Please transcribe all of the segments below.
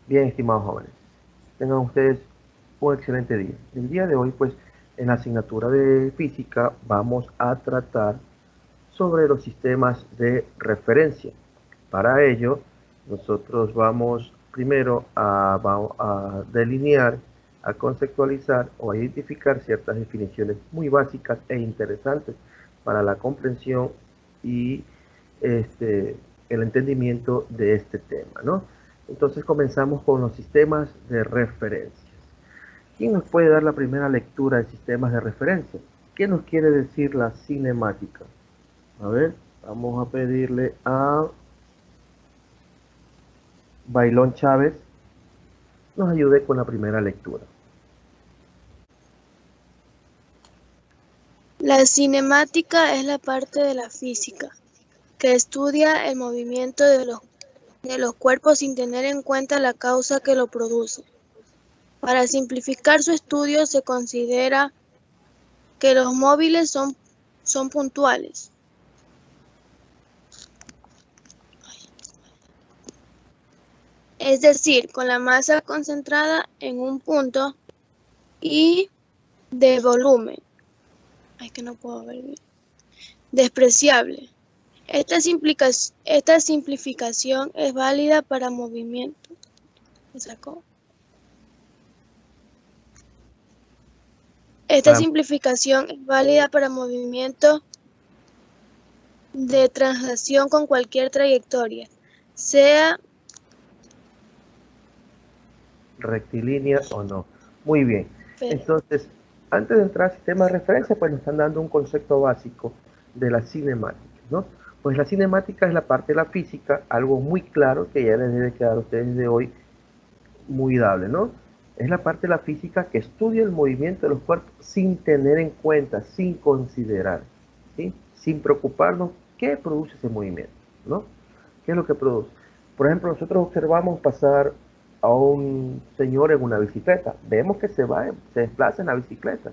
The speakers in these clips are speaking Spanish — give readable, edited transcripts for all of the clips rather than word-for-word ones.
Bien, estimados jóvenes, tengan ustedes un excelente día. El día de hoy, pues, en la asignatura de física vamos a tratar sobre los sistemas de referencia. Para ello, nosotros vamos primero a delinear, a conceptualizar o a identificar ciertas definiciones muy básicas e interesantes para la comprensión y este, el entendimiento de este tema, ¿no? Entonces comenzamos con los sistemas de referencias. ¿Quién nos puede dar la primera lectura de sistemas de referencia? ¿Qué nos quiere decir la cinemática? A ver, vamos a pedirle a Bailón Chávez nos ayude con la primera lectura. La cinemática es la parte de la física que estudia el movimiento de los cuerpos sin tener en cuenta la causa que lo produce. Para simplificar su estudio se considera que los móviles son puntuales, es decir, con la masa concentrada en un punto y de volumen. Ay, que no puedo ver bien. Despreciable. Esta simplificación es válida para movimiento. ¿Me sacó? Esta Para, simplificación es válida para movimiento de traslación con cualquier trayectoria, sea rectilínea o no. Muy bien. pero, Entonces, antes de entrar al sistema de referencia, pues nos están dando un concepto básico de la cinemática, ¿no? Pues la cinemática es la parte de la física, algo muy claro que ya les debe quedar a ustedes de hoy muy dable, ¿no? Es la parte de la física que estudia el movimiento de los cuerpos sin tener en cuenta, sin considerar, ¿sí? Sin preocuparnos qué produce ese movimiento, ¿no? ¿Qué es lo que produce? Por ejemplo, nosotros observamos pasar a un señor en una bicicleta. Vemos que se desplaza en la bicicleta,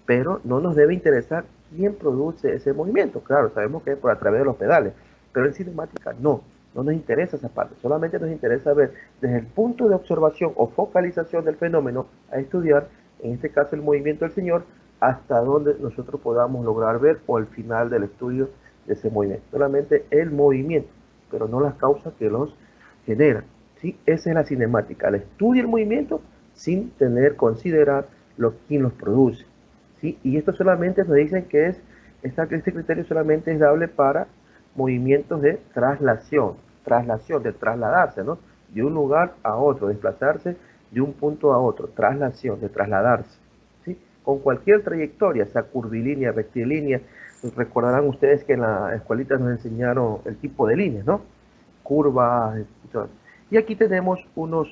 pero no nos debe interesar quién produce ese movimiento. Claro, sabemos que es por a través de los pedales, pero en cinemática no nos interesa esa parte. Solamente nos interesa ver desde el punto de observación o focalización del fenómeno a estudiar, en este caso el movimiento del señor, hasta donde nosotros podamos lograr ver o al final del estudio de ese movimiento. Solamente el movimiento, pero no las causas que los generan. ¿Sí? Esa es la cinemática, el estudio del movimiento sin tener considerar quién los produce. ¿Sí? Y esto solamente nos dicen que este criterio solamente es dable para movimientos de traslación, de trasladarse, ¿no? De un lugar a otro, desplazarse de un punto a otro, traslación, de trasladarse, ¿sí? Con cualquier trayectoria, sea curvilínea, rectilínea. Recordarán ustedes que en la escuelita nos enseñaron el tipo de líneas, ¿no? Curvas, y aquí tenemos unos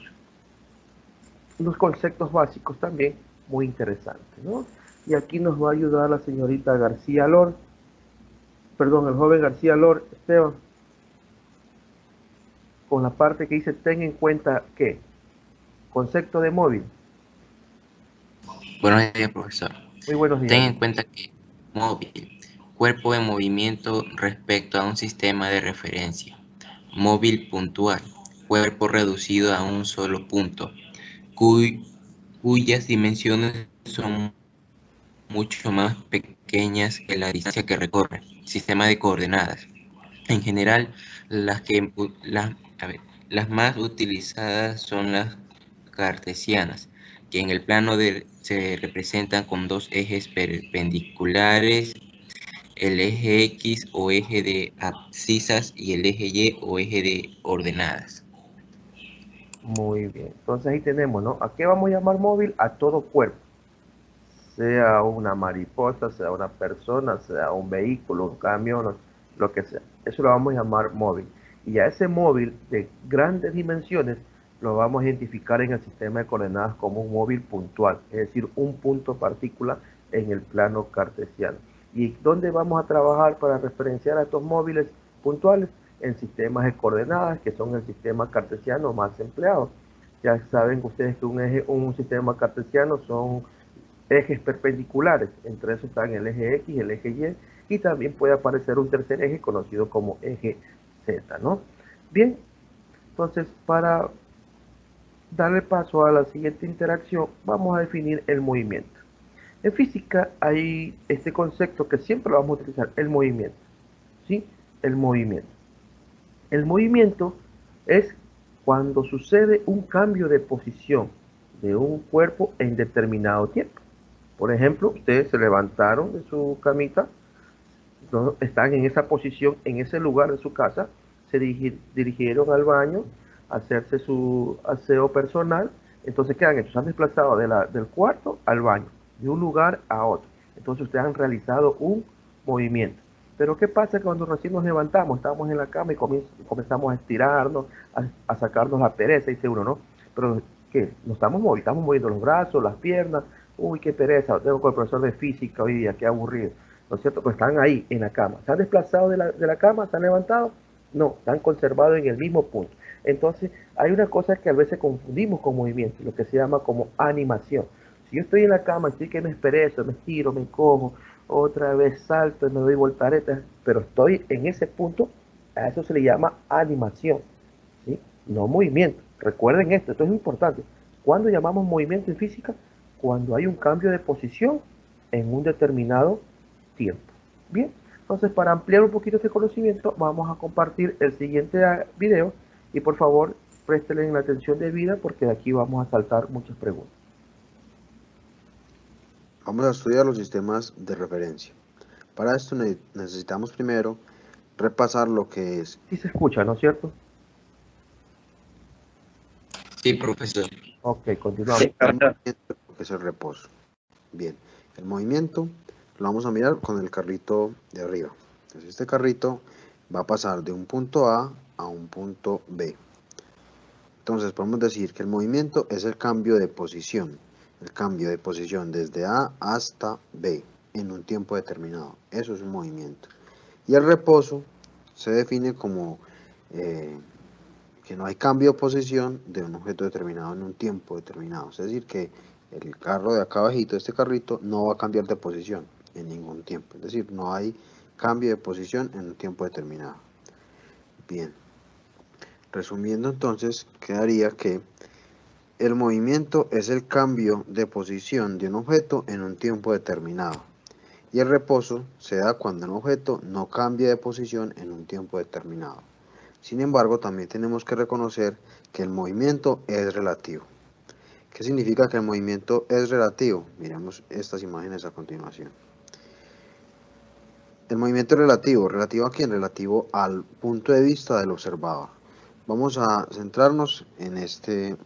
conceptos básicos también muy interesantes, ¿no? Y aquí nos va a ayudar la señorita García Lor, perdón, el joven García Lor, Esteban, con la parte que dice, ten en cuenta que, concepto de móvil. Buenos días, profesor. Muy buenos Ten días. en cuenta que móvil, cuerpo en movimiento respecto a un sistema de referencia. Móvil puntual, cuerpo reducido a un solo punto, cuyas dimensiones son mucho más pequeñas que la distancia que recorre. Sistema de coordenadas. En general, las más utilizadas son las cartesianas, que en el plano se representan con dos ejes perpendiculares, el eje X o eje de abscisas y el eje Y o eje de ordenadas. Muy bien. Entonces ahí tenemos, ¿no? ¿A qué vamos a llamar móvil? A todo cuerpo. Sea una mariposa, sea una persona, sea un vehículo, un camión, lo que sea. Eso lo vamos a llamar móvil. Y a ese móvil de grandes dimensiones lo vamos a identificar en el sistema de coordenadas como un móvil puntual, es decir, un punto partícula en el plano cartesiano. ¿Y dónde vamos a trabajar para referenciar a estos móviles puntuales? En sistemas de coordenadas, que son el sistema cartesiano más empleado. Ya saben ustedes que un sistema cartesiano son ejes perpendiculares, entre esos están el eje X y el eje Y, y también puede aparecer un tercer eje conocido como eje Z, ¿no? Bien, entonces para darle paso a la siguiente interacción, vamos a definir el movimiento. En física hay este concepto que siempre lo vamos a utilizar, el movimiento. ¿Sí? El movimiento. El movimiento es cuando sucede un cambio de posición de un cuerpo en determinado tiempo. Por ejemplo, ustedes se levantaron de su camita, ¿no? Están en esa posición, en ese lugar de su casa, se dirigieron al baño a hacerse su aseo personal. Entonces, ¿qué han hecho? Se han desplazado del cuarto al baño, de un lugar a otro. Entonces, ustedes han realizado un movimiento. Pero ¿qué pasa cuando recién nos levantamos? Estamos en la cama y comenzamos a estirarnos, a sacarnos la pereza, dice uno, ¿no? Pero ¿qué? Estamos moviendo los brazos, las piernas. Uy, qué pereza, tengo con el profesor de física hoy día, qué aburrido. ¿No es cierto? Pues están ahí en la cama. ¿Se han desplazado de la cama? ¿Se han levantado? No, están conservados en el mismo punto. Entonces, hay una cosa que a veces confundimos con movimiento, lo que se llama como animación. Si yo estoy en la cama, estoy que me esperezo, me estiro, me encojo, otra vez salto y me doy voltaretas, pero estoy en ese punto, a eso se le llama animación, ¿sí? No movimiento. Recuerden esto es importante. ¿Cuándo llamamos movimiento en física? Cuando hay un cambio de posición en un determinado tiempo. Bien, entonces para ampliar un poquito este conocimiento vamos a compartir el siguiente video y por favor préstenle la atención debida porque de aquí vamos a saltar muchas preguntas. Vamos a estudiar los sistemas de referencia. Para esto necesitamos primero repasar lo que es. Sí se escucha, ¿no es cierto? Sí, profesor. Ok, continuamos. El movimiento, que es el reposo. Bien, el movimiento lo vamos a mirar con el carrito de arriba. Entonces este carrito va a pasar de un punto A a un punto B. Entonces podemos decir que el movimiento es el cambio de posición. El cambio de posición desde A hasta B en un tiempo determinado. Eso es un movimiento. Y el reposo se define como que no hay cambio de posición de un objeto determinado en un tiempo determinado. Es decir, que el carro de acá abajito, este carrito, no va a cambiar de posición en ningún tiempo. Es decir, no hay cambio de posición en un tiempo determinado. Bien. Resumiendo entonces, quedaría que el movimiento es el cambio de posición de un objeto en un tiempo determinado. Y el reposo se da cuando un objeto no cambia de posición en un tiempo determinado. Sin embargo, también tenemos que reconocer que el movimiento es relativo. ¿Qué significa que el movimiento es relativo? Miremos estas imágenes a continuación. El movimiento es relativo. ¿Relativo a quién? Relativo al punto de vista del observador. Vamos a centrarnos en este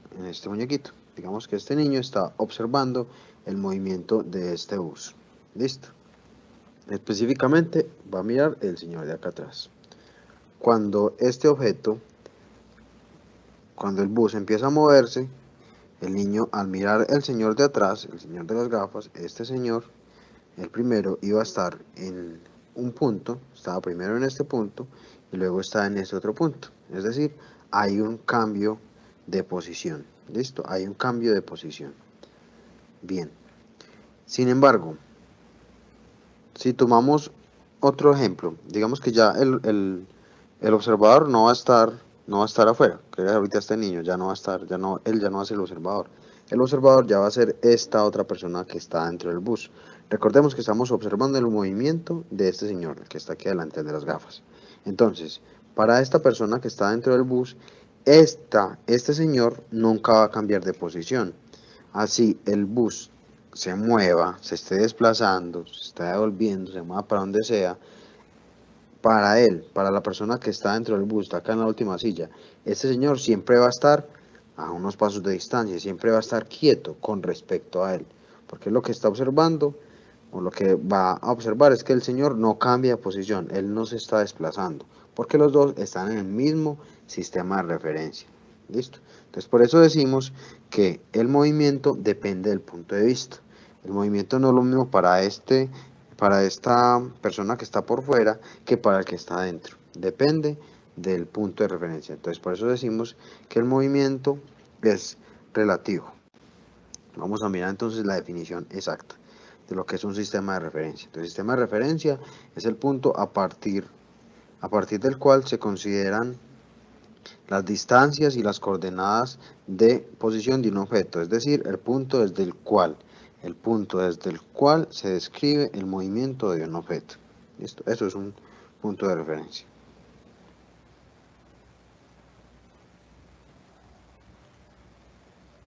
muñequito. Digamos que este niño está observando el movimiento de este bus. ¿Listo? Específicamente va a mirar el señor de acá atrás. Cuando este objeto, cuando el bus empieza a moverse, el niño al mirar el señor de atrás, el señor de las gafas, este señor, el primero iba a estar en un punto, estaba primero en este punto y luego está en este otro punto. Es decir, hay un cambio de posición. ¿Listo? Hay un cambio de posición. Bien. Sin embargo, si tomamos otro ejemplo, digamos que ya el observador no va a estar afuera, que ahorita este niño ya no va a estar, él ya no va a ser el observador. El observador ya va a ser esta otra persona que está dentro del bus. Recordemos que estamos observando el movimiento de este señor, el que está aquí delante de las gafas. Entonces, para esta persona que está dentro del bus, este señor nunca va a cambiar de posición. Así el bus se mueva, se esté desplazando, se esté devolviendo, se mueva para donde sea, para él, para la persona que está dentro del bus, está acá en la última silla, este señor siempre va a estar a unos pasos de distancia, siempre va a estar quieto con respecto a él, porque lo que está observando, o lo que va a observar es que el señor no cambia de posición, él no se está desplazando, porque los dos están en el mismo sistema de referencia. ¿Listo? Entonces por eso decimos que el movimiento depende del punto de vista. El movimiento no es lo mismo para esta persona que está por fuera que para el que está adentro. Depende del punto de referencia. Entonces por eso decimos que el movimiento es relativo. Vamos a mirar entonces la definición exacta de lo que es un sistema de referencia. Entonces el sistema de referencia es el punto a partir del cual se consideran las distancias y las coordenadas de posición de un objeto, es decir, el punto desde el cual se describe el movimiento de un objeto. ¿Listo? Eso es un punto de referencia.